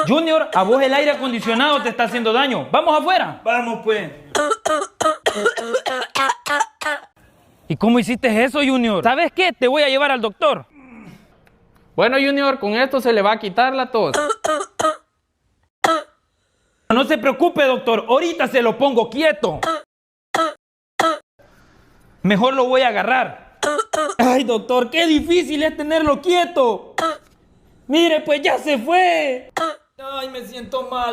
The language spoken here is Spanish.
Junior, a vos el aire acondicionado te está haciendo daño. ¿Vamos afuera? Vamos pues. ¿Y cómo hiciste eso, Junior? ¿Sabes qué? Te voy a llevar al doctor. Bueno, Junior, con esto se le va a quitar la tos. No se preocupe, doctor. Ahorita se lo pongo quieto. Mejor lo voy a agarrar. Ay, doctor, qué difícil es tenerlo quieto. Mire, pues ya se fue. Ay, me siento mal, doctor.